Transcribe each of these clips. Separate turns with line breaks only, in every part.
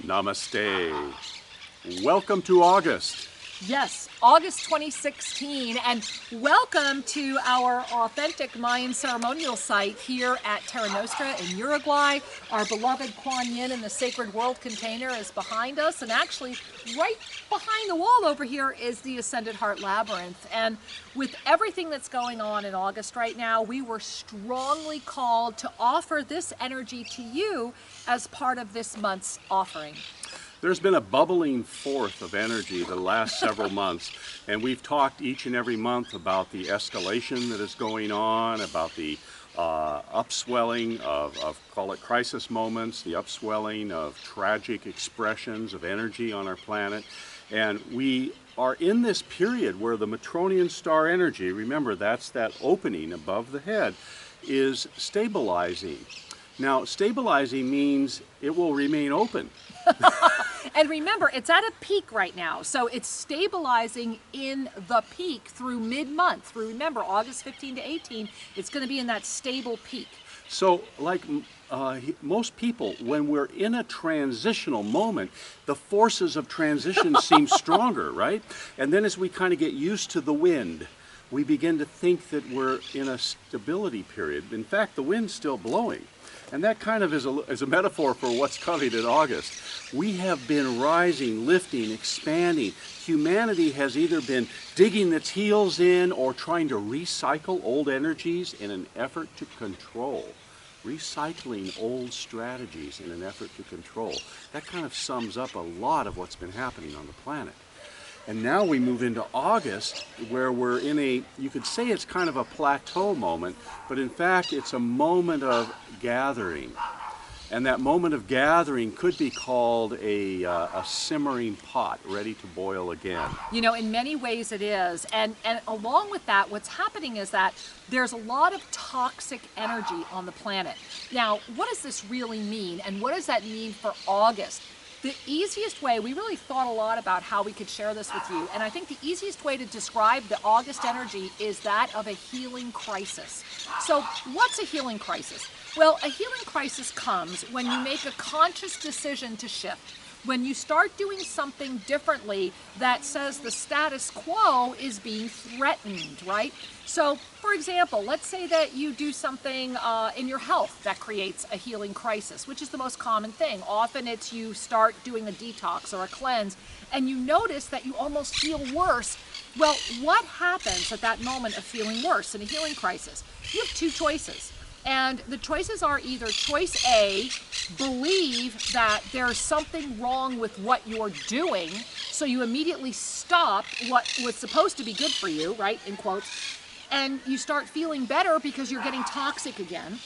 Namaste. Welcome to August.
Yes, August 2016, and welcome to our authentic Mayan ceremonial site here at Terra Nostra in Uruguay. Our beloved Kuan Yin in the Sacred World container is behind us, and actually right behind the wall over here is the Ascended Heart Labyrinth. And with everything that's going on in August right now, we were strongly called to offer this energy to you as part of this month's offering.
There's been a bubbling forth of energy the last several months, and we've talked each and every month about the escalation that is going on, about the upswelling of call it crisis moments, the upswelling of tragic expressions of energy on our planet. And we are in this period where the Matronian star energy, remember that's that opening above the head, is stabilizing. Now, stabilizing means it will remain open.
And remember, it's at a peak right now, so it's stabilizing in the peak through mid-month. Through, remember, August 15 to 18, it's going to be in that stable peak.
So, like most people, when we're in a transitional moment, the forces of transition seem stronger, right? And then as we kind of get used to the wind, we begin to think that we're in a stability period. In fact, the wind's still blowing. And that kind of is a metaphor for what's coming in August. We have been rising, lifting, expanding. Humanity has either been digging its heels in or trying to recycle old energies in an effort to control. Recycling old strategies in an effort to control. That kind of sums up a lot of what's been happening on the planet. And now we move into August, where we're in a, you could say it's kind of a plateau moment, but in fact it's a moment of gathering. And that moment of gathering could be called a simmering pot ready to boil again.
You know, in many ways it is. And along with that, what's happening is that there's a lot of toxic energy on the planet. Now, what does this really mean? And what does that mean for August? The easiest way, we really thought a lot about how we could share this with you, and I think the easiest way to describe the August energy is that of a healing crisis. So what's a healing crisis? Well, a healing crisis comes when you make a conscious decision to shift. When you start doing something differently that says the status quo is being threatened, right? So, for example, let's say that you do something in your health that creates a healing crisis, which is the most common thing. Often it's you start doing a detox or a cleanse, and you notice that you almost feel worse. Well, what happens at that moment of feeling worse in a healing crisis? You have two choices. And the choices are either choice A, believe that there's something wrong with what you're doing, so you immediately stop what was supposed to be good for you, right, in quotes, and you start feeling better because you're getting toxic again.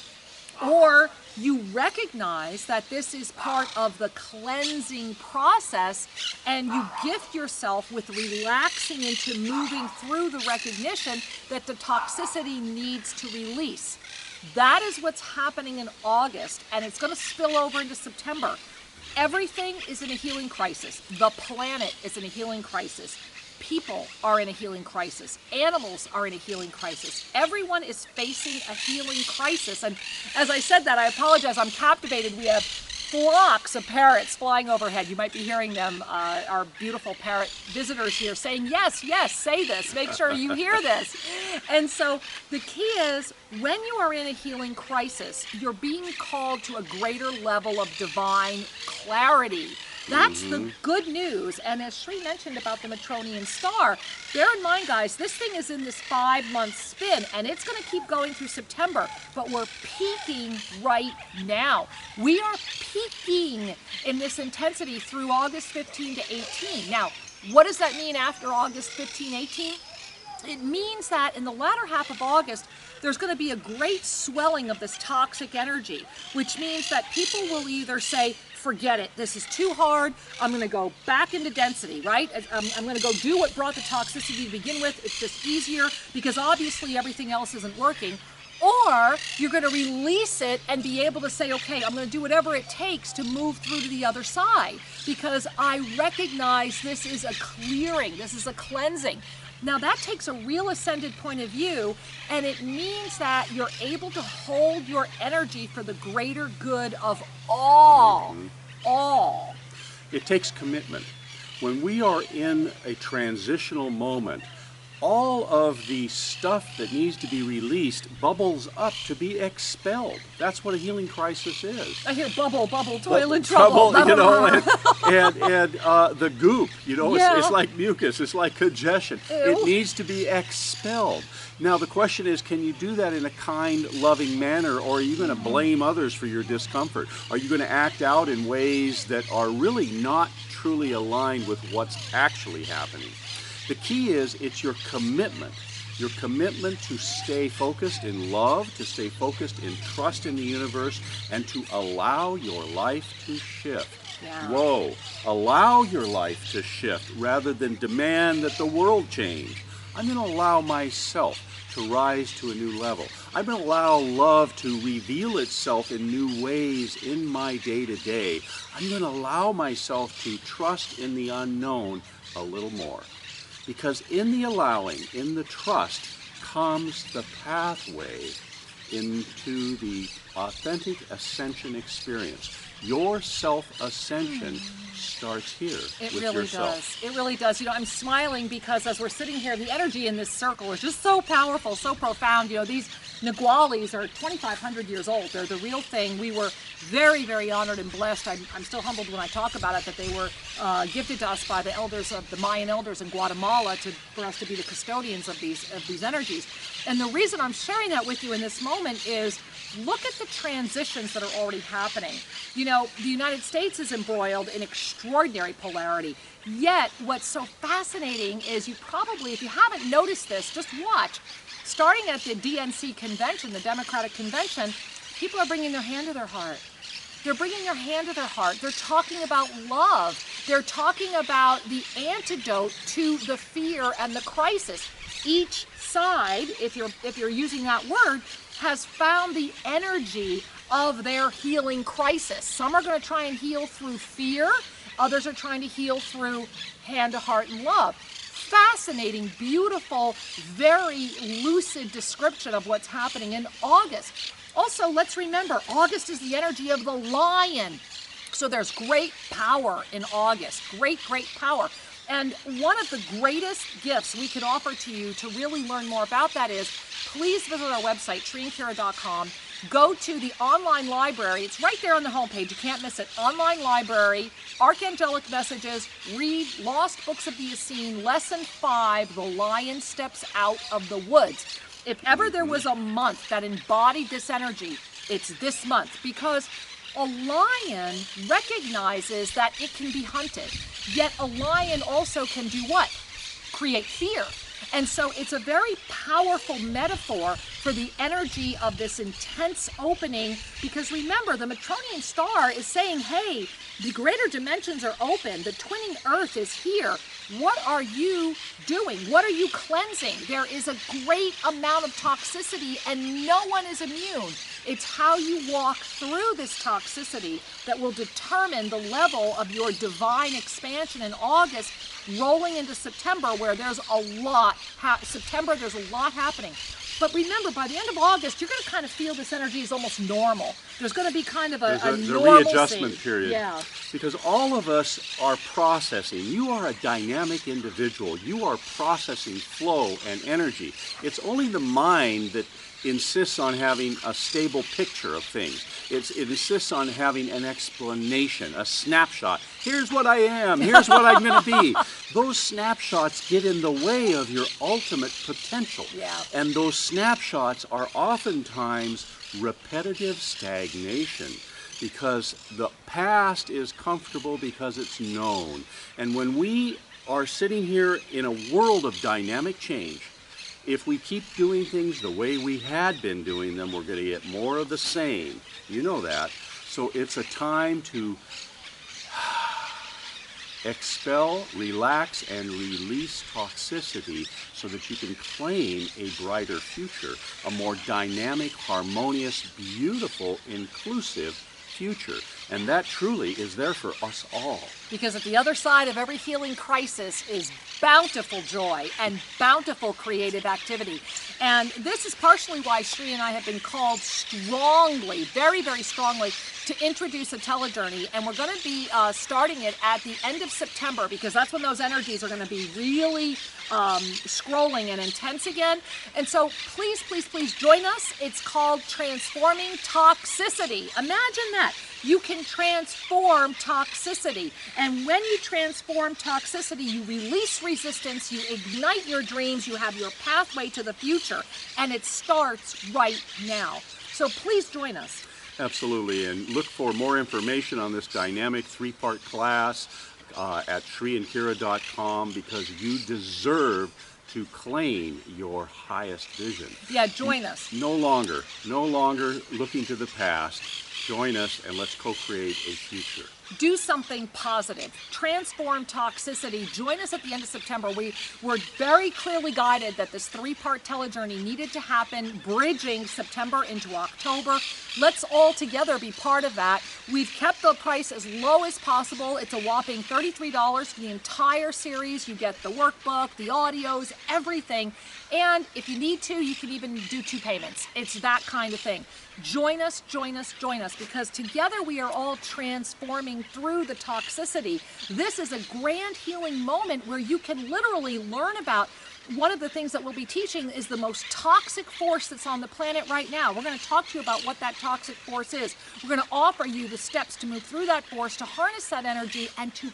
Or you recognize that this is part of the cleansing process and you gift yourself with relaxing into moving through the recognition that the toxicity needs to release. That is what's happening in August, and it's going to spill over into September. Everything is in a healing crisis. The planet is in a healing crisis. People are in a healing crisis. Animals are in a healing crisis. Everyone is facing a healing crisis. And as I said that, I apologize. I'm captivated. We have flocks of parrots flying overhead. You might be hearing them, our beautiful parrot visitors here saying, yes, yes, say this, make sure you hear this. And so the key is when you are in a healing crisis, you're being called to a greater level of divine clarity. That's the good news. And as Sri mentioned about the Matronian star, bear in mind, guys, this thing is in this 5-month spin, and it's going to keep going through September, but we're peaking right now. We are peaking in this intensity through August 15 to 18. Now, what does that mean after August 15, 18? It means that in the latter half of August, there's going to be a great swelling of this toxic energy, which means that people will either say, forget it, this is too hard, I'm going to go back into density, right? I'm going to go do what brought the toxicity to begin with, it's just easier because obviously everything else isn't working. Or you're going to release it and be able to say, okay, I'm going to do whatever it takes to move through to the other side because I recognize this is a clearing, this is a cleansing. Now that takes a real ascended point of view, and it means that you're able to hold your energy for the greater good of all.
It takes commitment. When we are in a transitional moment, all of the stuff that needs to be released bubbles up to be expelled. That's what a healing crisis is.
I hear bubble, bubble, toilet trouble.
You know, and the goop, you know,
Yeah.
it's like mucus, it's like congestion.
Ew.
It needs to be expelled. Now the question is, can you do that in a kind, loving manner, or are you going to blame others for your discomfort? Are you going to act out in ways that are really not truly aligned with what's actually happening? The key is, it's your commitment to stay focused in love, to stay focused in trust in the universe, and to allow your life to shift.
Yeah.
Whoa, allow your life to shift rather than demand that the world change. I'm going to allow myself to rise to a new level. I'm going to allow love to reveal itself in new ways in my day-to-day. I'm going to allow myself to trust in the unknown a little more. Because in the allowing, in the trust, comes the pathway into the authentic ascension experience. Your self-ascension starts here with yourself.
It really does. You know, I'm smiling because as we're sitting here, the energy in this circle is just so powerful, so profound. You know, these Nagualis are 2,500 years old. They're the real thing. We were very, very honored and blessed. I'm still humbled when I talk about it, that they were gifted to us by the elders of the Mayan elders in Guatemala for us to be the custodians of these energies. And the reason I'm sharing that with you in this moment is, look at the transitions that are already happening. You know, the United States is embroiled in extraordinary polarity. Yet, what's so fascinating is, you probably, if you haven't noticed this, just watch. Starting at the DNC convention, the Democratic convention, people are bringing their hand to their heart. They're bringing their hand to their heart. They're talking about love. They're talking about the antidote to the fear and the crisis. Each side, if you're using that word, has found the energy of their healing crisis. Some are going to try and heal through fear. Others are trying to heal through hand to heart and love. Fascinating, beautiful, very lucid description of what's happening in August. Also, let's remember, August is the energy of the lion. So there's great power in August, great power. And one of the greatest gifts we can offer to you to really learn more about that is, please visit our website, TreeandKara.com. Go to the online library. It's right there on the homepage. You can't miss it. Online library, Archangelic Messages, read Lost Books of the Essene, Lesson 5, The Lion Steps Out of the Woods. If ever there was a month that embodied this energy, it's this month, because a lion recognizes that it can be hunted. Yet a lion also can do what? Create fear. And so it's a very powerful metaphor for the energy of this intense opening, because remember, the Matronian star is saying, hey, the greater dimensions are open, the twinning earth is here. What are you doing? What are you cleansing? There is a great amount of toxicity and no one is immune. It's how you walk through this toxicity that will determine the level of your divine expansion in August, rolling into September, where there's a lot. There's a lot happening. But remember, by the end of August, you're going to kind of feel this energy is almost normal. There's going to be kind of a
readjustment period.
Yeah.
Because all of us are processing. You are a dynamic individual. You are processing flow and energy. It's only the mind that insists on having a stable picture of things. It insists on having an explanation, a snapshot. Here's what I am. Here's what I'm going to be. Those snapshots get in the way of your ultimate potential.
Yeah.
And those snapshots are oftentimes repetitive stagnation, because the past is comfortable because it's known. And when we are sitting here in a world of dynamic change, if we keep doing things the way we had been doing them, we're going to get more of the same. You know that. So it's a time to expel, relax, and release toxicity so that you can claim a brighter future, a more dynamic, harmonious, beautiful, inclusive future. And that truly is there for us all.
Because at the other side of every healing crisis is bountiful joy and bountiful creative activity. And this is partially why Shri and I have been called strongly, very, very strongly, to introduce a telejourney. And we're going to be starting it at the end of September, because that's when those energies are going to be really scrolling and intense again. And so please, please, please join us. It's called Transforming Toxicity. Imagine that. You can transform toxicity. And when you transform toxicity, you release resistance, you ignite your dreams, you have your pathway to the future, and it starts right now. So please join us.
Absolutely, and look for more information on this dynamic 3-part class at shriandkira.com, because you deserve to claim your highest vision.
Yeah, join us.
No longer looking to the past. Join us and let's co-create a future.
Do something positive. Transform toxicity. Join us at the end of September. We were very clearly guided that this 3-part telejourney needed to happen, bridging September into October. Let's all together be part of that. We've kept the price as low as possible. It's a whopping $33 for the entire series. You get the workbook, the audios, everything. And if you need to, you can even do 2 payments. It's that kind of thing. Join us, join us, join us, because together we are all transforming through the toxicity. This is a grand healing moment where you can literally learn about one of the things that we'll be teaching is the most toxic force that's on the planet right now. We're going to talk to you about what that toxic force is. We're going to offer you the steps to move through that force, to harness that energy, and to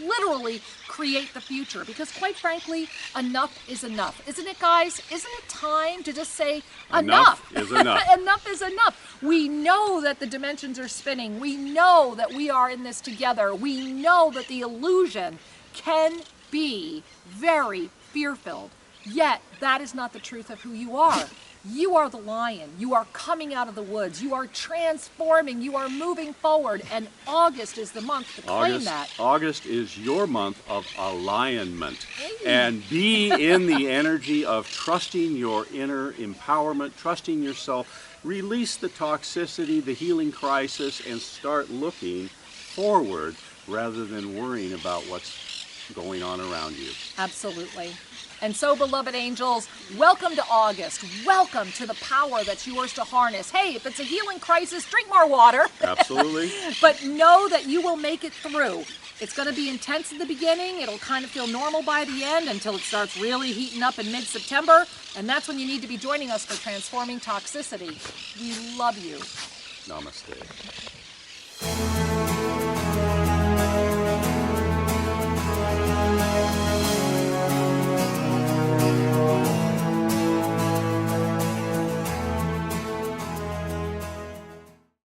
literally create the future. Because quite frankly, enough is enough. Isn't it, guys? Isn't it time to just say enough?
Enough is enough.
Enough is enough. We know that the dimensions are spinning. We know that we are in this together. We know that the illusion can be very fear-filled. Yet, that is not the truth of who you are. You are the lion. You are coming out of the woods. You are transforming. You are moving forward. And August is the month to claim that.
August is your month of alignment. And be in the energy of trusting your inner empowerment, trusting yourself. Release the toxicity, the healing crisis, and start looking forward rather than worrying about what's going on around you.
Absolutely. And so, beloved angels, welcome to August. Welcome to the power that's yours to harness. Hey, if it's a healing crisis, drink more water.
Absolutely.
But know that you will make it through. It's going to be intense in the beginning. It'll kind of feel normal by the end until it starts really heating up in mid-September. And that's when you need to be joining us for Transforming Toxicity. We love you.
Namaste.